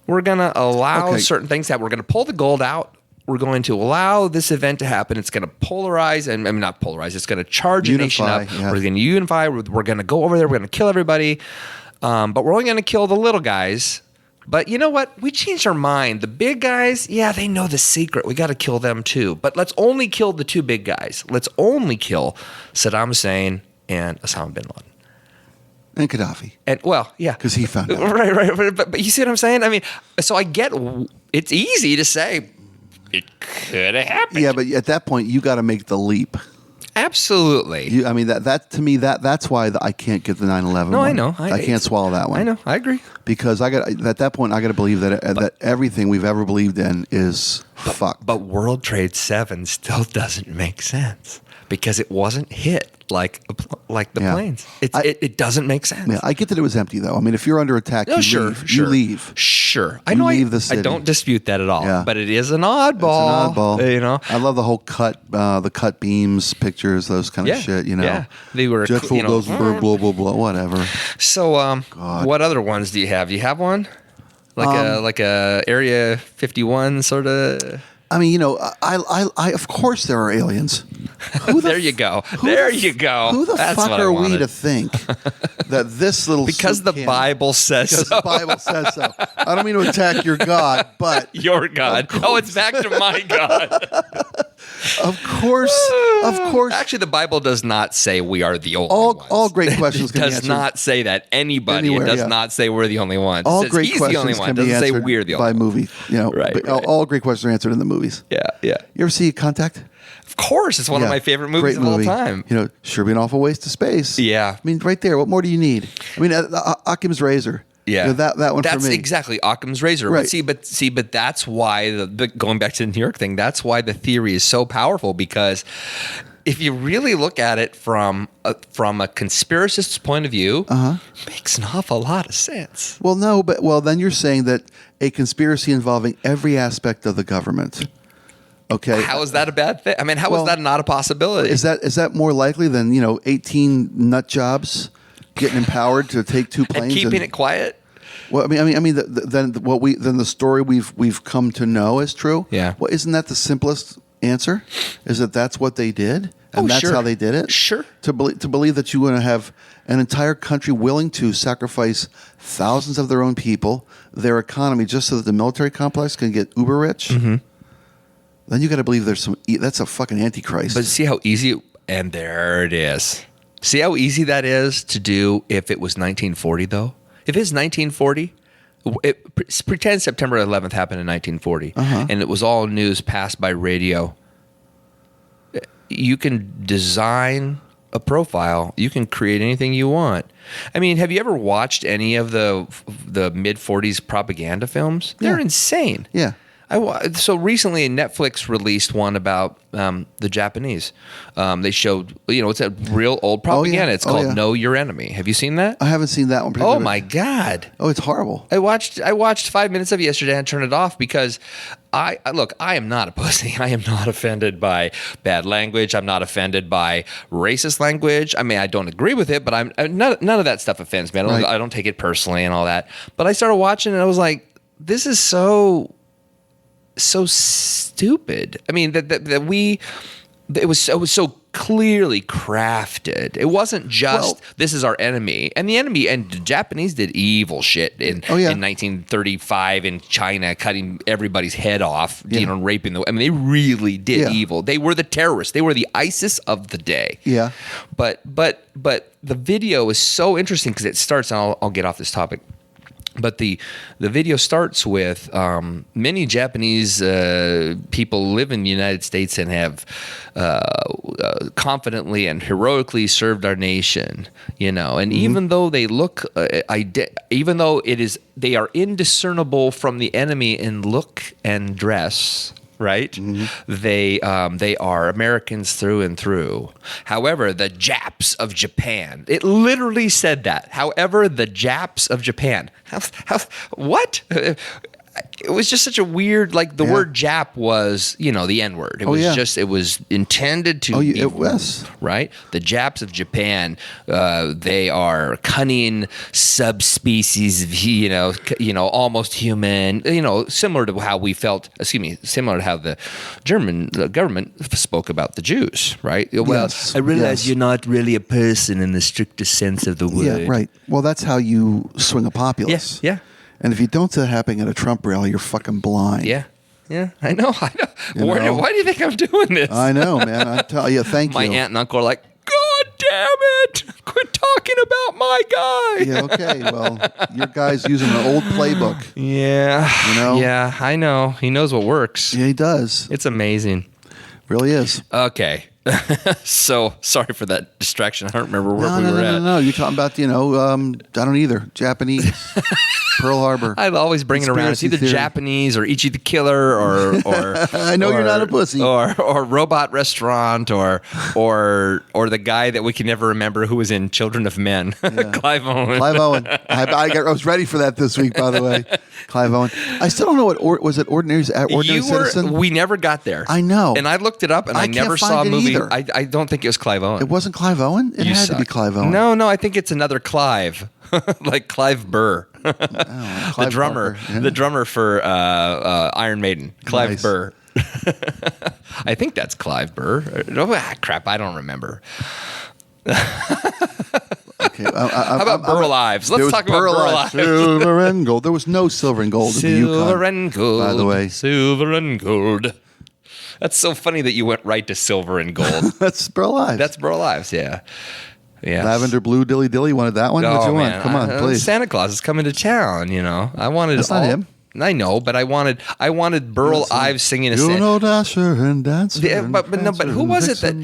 we're going to allow certain things that we're going to pull the gold out. We're going to allow this event to happen. It's going to polarize, not polarize. It's going to charge a nation up. Yeah. We're going to unify. We're going to go over there. We're going to kill everybody. But we're only going to kill the little guys. But you know what? We changed our mind. The big guys, they know the secret. We got to kill them too. But let's only kill the two big guys. Let's only kill Saddam Hussein and Osama bin Laden. And Gaddafi. And because he found out. Right. But you see what I'm saying? So I get it's easy to say it could have happened. Yeah, but at that point, you got to make the leap. Absolutely. That to me that's why I can't get the 9/11. No, one. I know. I can't swallow that one. I know. I agree. Because at that point I got to believe that everything we've ever believed in is fucked. But World Trade 7 still doesn't make sense because it wasn't hit like the planes. It doesn't make sense. Yeah, I get that it was empty though. If you're under attack, you leave. Sure. I know. Leave the city. I don't dispute that at all. Yeah. But it is an oddball. It's an oddball. I love the whole cut beams pictures, those kind of shit. Yeah. They were jet fuel goes blah blah blah whatever. So what other ones do you have? Do you have one like a Area 51 sort of? I of course there are aliens. There you go. There you go. Who the That's fuck what I are we wanted. to think that this little Because the Bible says because so. the Bible says so. I don't mean to attack your God, but Your God. Oh, it's back to my God. of course. Actually, the Bible does not say we are the only ones. All great questions It can be does answered not say that. Anybody. anywhere, it does yeah. not say we're the only ones. All It says great he's the only questions one. can It be doesn't say answered we're the only by one. movie. You know, Right, but right. all great questions are answered in the movies. Yeah, yeah. You ever see Contact? Of course, it's one of Yeah. my favorite movies Great of all movie. time. You know, sure be an awful waste of space. Yeah. I mean, right there. What more do you need? I mean, Occam's razor. Yeah, You know, that one that's for me. exactly Occam's razor. Right. But that's why going back to the New York thing. That's why the theory is so powerful, because if you really look at it from a conspiracist's point of view, it makes an awful lot of sense. Well, no, but then you're saying that a conspiracy involving every aspect of the government. Okay. How is that a bad thing? I mean, how is that not a possibility? Is that more likely than 18 nut jobs getting empowered to take 2 planes and keeping it quiet? Well, then the story we've come to know is true. Yeah. Well, isn't that the simplest answer? Is that's what they did, and that's sure. how they did it? Sure. To believe that you want to have an entire country willing to sacrifice thousands of their own people, their economy, just so that the military complex can get uber rich. Mm-hmm. Then you got to believe that's a fucking antichrist. But see how easy, and there it is. See how easy that is to do if it was 1940, though? If it's 1940, pretend September 11th happened in 1940, and it was all news passed by radio. You can design a profile. You can create anything you want. I mean, have you ever watched any of the mid-40s propaganda films? They're insane. Yeah. So recently, Netflix released one about the Japanese. They showed, it's a real old propaganda. It's called Know Your Enemy. Have you seen that? I haven't seen that one. Oh my God! Oh, it's horrible. I watched 5 minutes of it yesterday and turned it off because I am not a pussy. I am not offended by bad language. I'm not offended by racist language. I mean, I don't agree with it, but none of that stuff offends me. I don't take it personally and all that. But I started watching and I was like, this is so stupid. I mean, it was so clearly crafted. It wasn't just this is our enemy, and the enemy and the Japanese did evil shit in 1935 in China, cutting everybody's head off, raping them. I mean, they really did evil. They were the terrorists. They were the ISIS of the day. Yeah. But the video is so interesting because it starts, and I'll get off this topic. But the video starts with many Japanese people live in the United States and have confidently and heroically served our nation, And even though they look, even though they are indiscernible from the enemy in look and dress. Right? Mm-hmm. They are Americans through and through. However, the Japs of Japan, it literally said that. However, the Japs of Japan. What? It was just such a weird, the word Jap was, the N-word. It was intended to be, it was. Right? The Japs of Japan, they are cunning subspecies of, almost human, similar to how we felt, similar to how the German government spoke about the Jews, right? Well, I realize you're not really a person in the strictest sense of the word. Yeah, right. Well, that's how you swing a populace. Yeah. And if you don't see that happening at a Trump rally, you're fucking blind. Yeah, I know. Why do you think I'm doing this? I know, man. I tell you, thank you. My aunt and uncle are like, God damn it! Quit talking about my guy. Yeah, okay. Well, your guy's using an old playbook. Yeah. Yeah, I know. He knows what works. Yeah, he does. It's amazing. Really is. Okay. So sorry for that distraction. I don't remember where we were at. No. You're talking about, I don't either. Japanese. Pearl Harbor. I alwaay bring it around. It's either theory. Japanese or Ichi the Killer or I know you're not a pussy. Or Robot Restaurant or the guy that we can never remember who was in Children of Men. Yeah. Clive Owen. I was ready for that this week, by the way. Clive Owen. I still don't know was it Ordinary Citizen? We never got there. I know. And I looked it up and I never saw a movie. I don't think it was Clive Owen. It wasn't Clive Owen? It had to be Clive Owen. No, I think it's another Clive. Like Clive Burr. Clive the drummer. Barker, yeah. The drummer for Iron Maiden. Clive Nice. Burr. I think that's Clive Burr. Crap, I don't remember. Okay, how about Burl Ives? Let's talk about Burl Ives. Silver and gold. There was no silver and gold in the Yukon. Silver and gold. By the way. Silver and gold. That's so funny that you went right to silver and gold. That's Burl Ives. That's Burl Ives, yeah. Yeah. Lavender blue dilly dilly. Wanted that one? What you want? Come on, please. Santa Claus is coming to town, I wanted That's not him. I know, but I wanted Burl Ives singing a Santa. Dasher and Dancer. Yeah, but who was it that?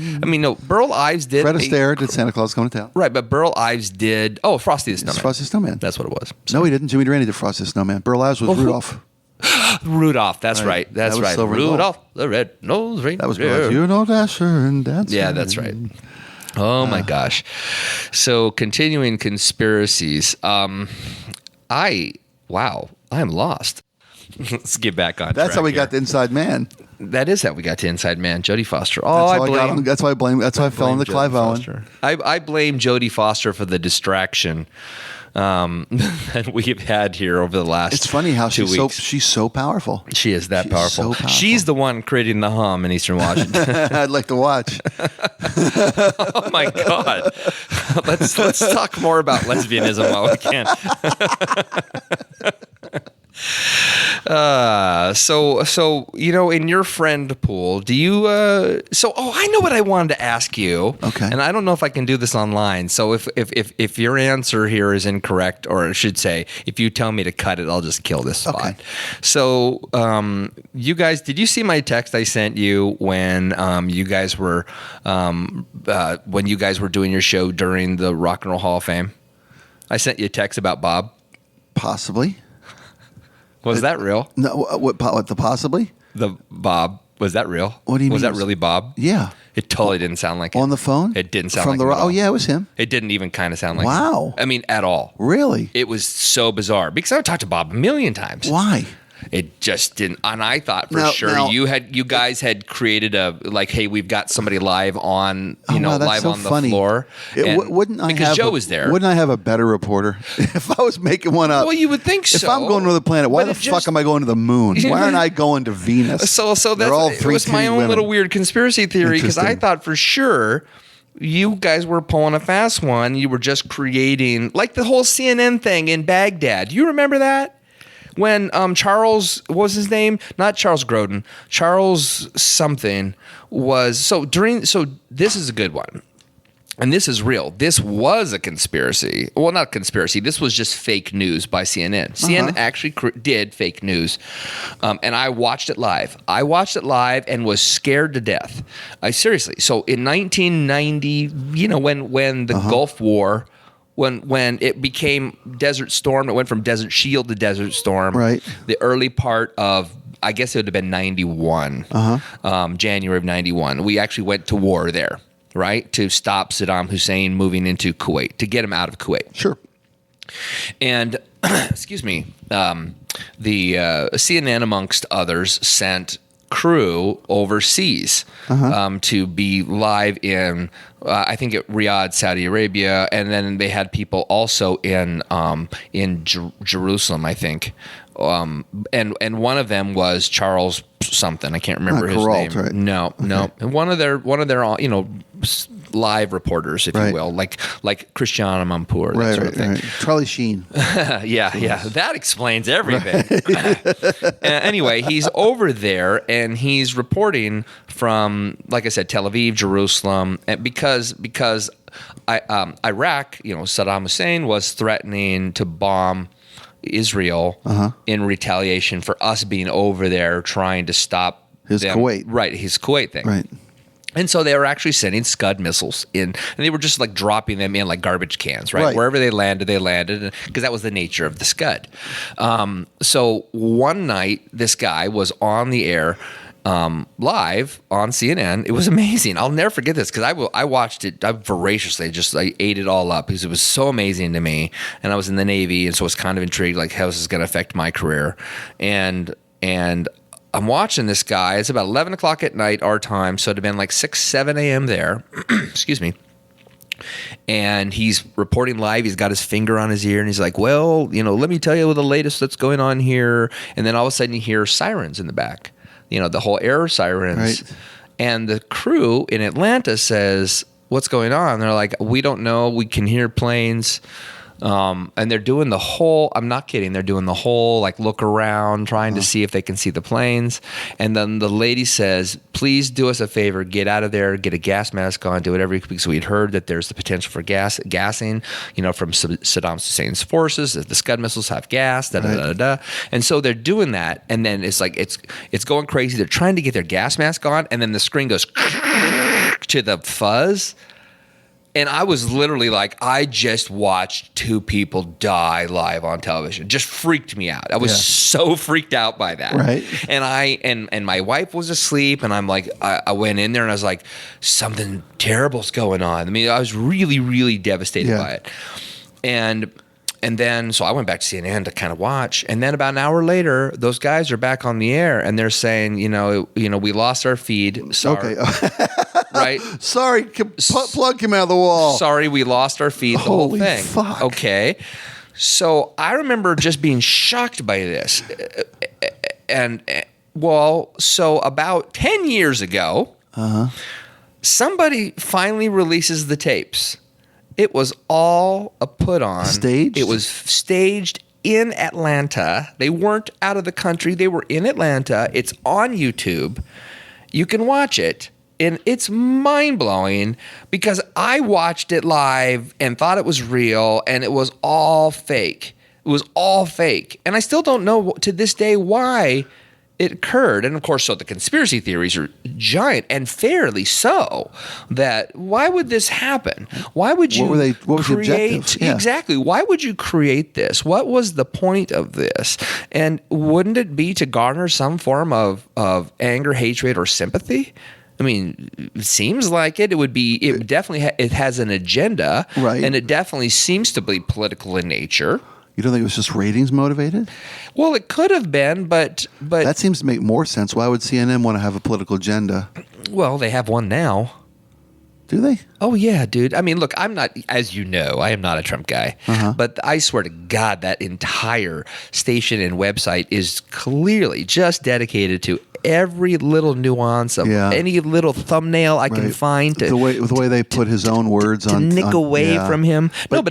Burl Ives did. Fred Astaire did Santa Claus Coming to Town. Right, but Burl Ives did. Oh, Frosty the Snowman. Frosty the Snowman. That's what it was. No, he didn't. Jimmy Durante did Frosty the Snowman. Burl Ives was Rudolph. Rudolph. That's right. That's right. Rudolph the red-nosed reindeer. That was Burl Ives. Dasher and Dancer. Yeah, that's right. Oh my gosh. So continuing conspiracies. I'm lost. Let's get back on. That's track how we here. got to Inside Man. That is how we got to Inside Man. Jodie Foster. Oh, That's why I fell into Clive Owen. I blame Jodie Foster for the distraction that we've had here over the last. It's funny how 2 weeks. she's so powerful. She is that powerful. So powerful. She's the one creating the hum in Eastern Washington. I'd like to watch. Oh my God! Let's talk more about lesbianism while we can. So in your friend pool, do you? I know what I wanted to ask you. Okay. And I don't know if I can do this online. So if your answer here is incorrect, or I should say, if you tell me to cut it, I'll just kill this spot. Okay. So you guys, did you see my text I sent you when you guys were doing your show during the Rock and Roll Hall of Fame? I sent you a text about Bob. Possibly. Was that real? No. What the possibly? The Bob. Was that real? What do you mean? Was that really Bob? Yeah. It totally didn't sound like it. On the phone? It didn't sound from like the him at all. Oh yeah, it was him. It didn't even kind of sound like him. Wow. I mean, at all. Really? It was so bizarre because I've talked to Bob a million times. Why? It just didn't. And I thought for sure you guys had created hey, we've got somebody live on, live on the floor. Because Joe was there. Wouldn't I have a better reporter if I was making one up? Well, you would think so. If I'm going to the planet, why the fuck am I going to the moon? Why aren't I going to Venus? So it was my own little weird conspiracy theory because I thought for sure you guys were pulling a fast one. You were just creating like the whole CNN thing in Baghdad. You remember that? When Charles, what was his name? Not Charles Grodin. Charles something was so this is a good one. And this is real. This was a conspiracy. Well, not conspiracy. This was just fake news by CNN. CNN actually did fake news. And I watched it live. I watched it live and was scared to death. Seriously. So in 1990, when the Gulf War, when it became Desert Storm, it went from Desert Shield to Desert Storm. Right. The early part of, I guess it would have been 91, January of 91. We actually went to war there, right, to stop Saddam Hussein moving into Kuwait, to get him out of Kuwait. Sure. And, excuse me, the CNN, amongst others, sent crew overseas to be live in I think at Riyadh, Saudi Arabia, and then they had people also in Jerusalem, I think, and one of them was Charles something. I can't remember his name. Right? No. And one of their live reporters, if you will, like Cristiano Mampour, that sort of thing. Right. Charlie Sheen. Yeah, that explains everything. Anyway, he's over there and he's reporting from, like I said, Tel Aviv, Jerusalem, and because Iraq, Saddam Hussein was threatening to bomb Israel in retaliation for us being over there trying to stop his Kuwait thing. Right. And so they were actually sending Scud missiles in, and they were just like dropping them in like garbage cans, right? Wherever they landed, because that was the nature of the Scud. So one night, this guy was on the air live on CNN. It was amazing. I'll never forget this because I watched it voraciously. I ate it all up because it was so amazing to me. And I was in the Navy, and so I was kind of intrigued, like how this is going to affect my career. And I'm watching this guy. It's about 11 o'clock at night, our time. So it'd have been like 6, 7 a.m. there. Excuse me. And he's reporting live. He's got his finger on his ear. And he's like, well, let me tell you the latest that's going on here. And then all of a sudden you hear sirens in the back. The whole air sirens. Right. And the crew in Atlanta says, what's going on? And they're like, we don't know. We can hear planes. And they're doing the whole, I'm not kidding, they're doing the whole like look around, trying to see if they can see the planes. And then the lady says, please do us a favor, get out of there, get a gas mask on, do whatever you can, because we'd heard that there's the potential for gassing, from Saddam Hussein's forces, that the Scud missiles have gas, And so they're doing that. And then it's like, it's going crazy. They're trying to get their gas mask on. And then the screen goes to the fuzz. And I was literally like, I just watched two people die live on television. Just freaked me out. I was so freaked out by that. Right. And my wife was asleep, and I'm like, I went in there and I was like, something terrible's going on. I mean, I was really, really devastated by it. And then, so I went back to CNN to kind of watch. And then about an hour later, those guys are back on the air, and they're saying, we lost our feed. Sorry. Okay. Right? Sorry, plug came out of the wall. Sorry, we lost our feed, the whole Holy thing. fuck. Okay. So I remember just being shocked by this. So about 10 years ago, somebody finally releases the tapes. It was all a put on. Staged? It was staged in Atlanta. They weren't out of the country. They were in Atlanta. It's on YouTube. You can watch it. And it's mind-blowing because I watched it live and thought it was real, and it was all fake. It was all fake. And I still don't know to this day why it occurred. And of course, so the conspiracy theories are giant, and fairly so. That why would this happen? Why would you what was the create objective? Yeah. exactly? Why would you create this? What was the point of this? And wouldn't it be to garner some form of anger, hatred, or sympathy? I mean, it seems like it. It would be. It definitely. It has an agenda, right? And it definitely seems to be political in nature. You don't think it was just ratings motivated? Well, it could have been, but that seems to make more sense. Why would CNN want to have a political agenda? Well, they have one now. Do they? Oh, yeah, dude. I mean, look, I'm not, as you know, I am not a Trump guy. But I swear to God, that entire station and website is clearly just dedicated to every little nuance of any little thumbnail I can find. The way they put his own words to on. nick away from him. But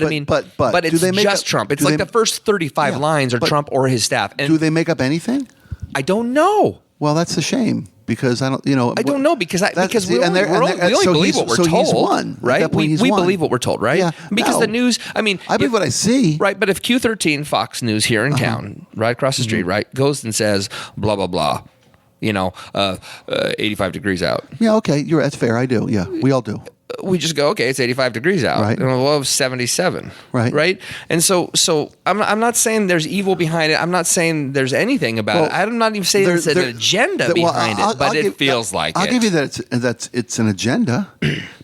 it's just Trump. It's like the first 35 lines are Trump or his staff. And do they make up anything? I don't know. Well, that's a shame. Because I don't know because we only believe what we're told, he's won. Right? We believe what we're told, right? Yeah, because the news. I mean, I believe what I see, right? But if Q13 Fox News here in town, right across the street, right, goes and says blah blah blah, 85 degrees out. Yeah, okay, that's fair. I do. Yeah, we all do. We just go, okay, it's 85 degrees out. Right. And well, it was 77. Right. Right. And so I'm not saying there's evil behind it. I'm not saying there's anything about it. I'm not even saying there's an agenda behind it, but it feels like I'll give you that it's an agenda,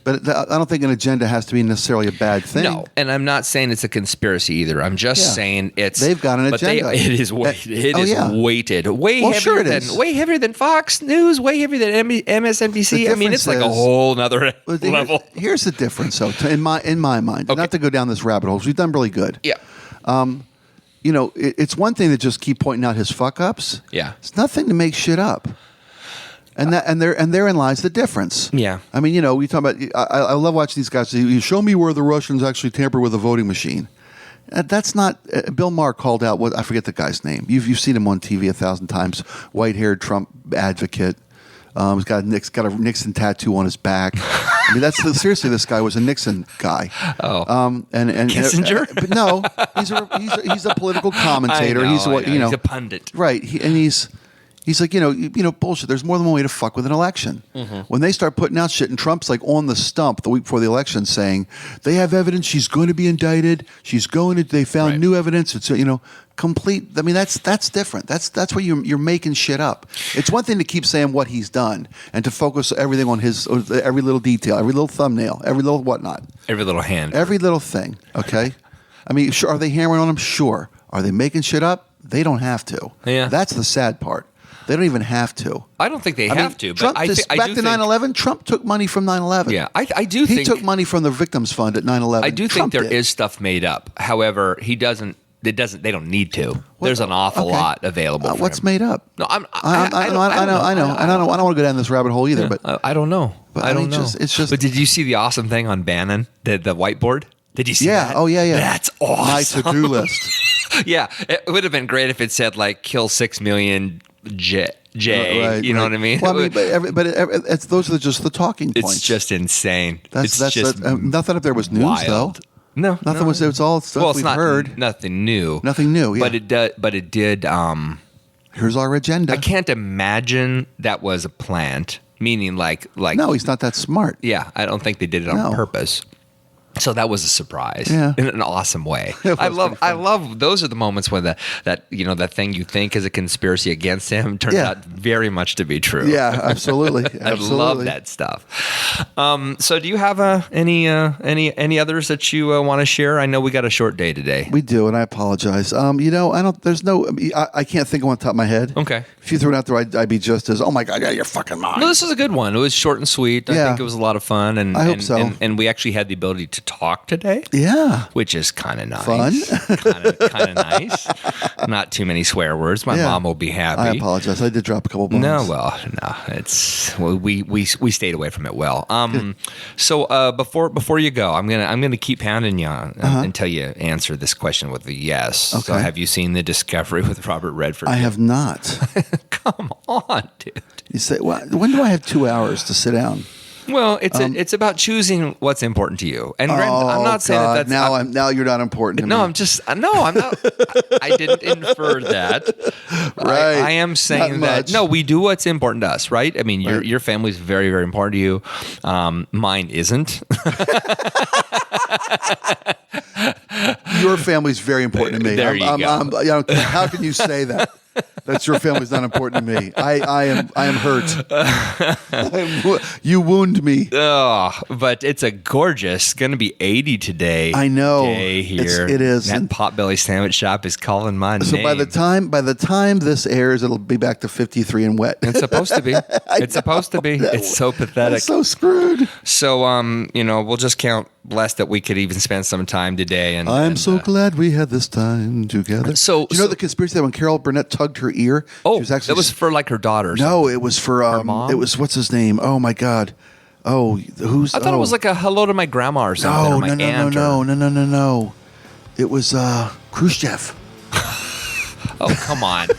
but I don't think an agenda has to be necessarily a bad thing. No, and I'm not saying it's a conspiracy either. I'm just saying they've got an agenda. It is weighted. Weighted way heavier than Fox News, way heavier than MSNBC. I mean, it's like a whole nother level. Here's the difference, though, in my mind. Not to go down this rabbit hole. We've done really good. Yeah. It's one thing to just keep pointing out his fuck ups. Yeah. It's nothing to make shit up. And therein lies the difference. Yeah. I mean, we talk about. I love watching these guys say, "You show me where the Russians actually tamper with a voting machine." That's not. Bill Maher called out I forget the guy's name. You've seen him on TV 1,000 times. White-haired Trump advocate. He's got a Nixon tattoo on his back. I mean, seriously. This guy was a Nixon guy. Oh, and Kissinger? But no, he's a political commentator. He's a pundit, right? He's like, bullshit. There's more than one way to fuck with an election. Mm-hmm. When they start putting out shit, and Trump's like on the stump the week before the election saying they have evidence she's going to be indicted. They found new evidence. It's complete. I mean, that's different. That's where you're making shit up. It's one thing to keep saying what he's done and to focus everything on every little detail, every little thumbnail, every little whatnot, every little hand, every little thing. Okay, I mean, sure, are they hammering on him? Sure. Are they making shit up? They don't have to. Yeah, that's the sad part. They don't even have to. I don't think they have to. Trump, but back to 9/11, Trump took money from 9/11. Yeah, I do think he took money from the victims fund at 9/11. I do think there is stuff made up. However, he doesn't. They don't need to. There's an awful lot available. For what's him. made up? No, I know, and I don't want to go down this rabbit hole either. But I don't know. But I don't know. It's just. But did you see the awesome thing on Bannon, the whiteboard? Did you see that? Oh yeah. That's awesome. My to-do list. Yeah, it would have been great if it said like kill 6 million J. Right, you know what I mean? Well, it's those are just the talking points. It's just insane. That's just nothing up there was news wild. though. No, nothing was. It was all stuff we've heard. Nothing new. Nothing new. Yeah. But it did. Here's our agenda. I can't imagine that was a plant. Meaning, like. No, he's not that smart. Yeah, I don't think they did it on purpose. So that was a surprise in an awesome way. I love those are the moments when that thing you think is a conspiracy against him turns out very much to be true. Yeah, absolutely. I love that stuff. So do you have any others that you want to share? I know we got a short day today. We do, and I apologize. I can't think of one on the top of my head. Okay. If you threw it out there, I'd be just as, oh my God, you're fucking mine. No, this is a good one. It was short and sweet. I think it was a lot of fun. And I hope so. And we actually had the ability to talk today. Yeah. Which is kind of nice. Fun. Kind of nice. Not too many swear words. My mom will be happy. I apologize. I did drop a couple bombs. We stayed away from it well. So before you go, I'm gonna keep pounding you until you answer this question with a yes. Okay. So have you seen The Discovery with Robert Redford? I have not. Come on, dude. You say, well, when do I have 2 hours to sit down? Well, it's about choosing what's important to you. And I'm not saying that that's now you're not important to me. I'm not. I didn't infer that. Right. I am saying that. No, we do what's important to us, right? I mean, your family's very, very important to you. Mine isn't. Your family's very important to me. There you go. How can you say that? That's your family's not important to me. I am hurt. You wound me. Oh, but it's a gorgeous. Going to be 80 today. I know. Day here. It is. That Potbelly Sandwich Shop is calling my name. So by the time this airs, it'll be back to 53 and wet. It's supposed to be. It's supposed to be. It's so pathetic. It's so screwed. So we'll just count blessed that we could even spend some time today. And I'm so glad we had this time together. So do you know the conspiracy that when Carol Burnett tugged her ear? Oh, that was for like her daughter. No, it was for her mom. It was what's his name? Oh my God. Oh, who's? I thought it was like a hello to my grandma or something. Or my aunt No. It was Khrushchev. Oh, come on.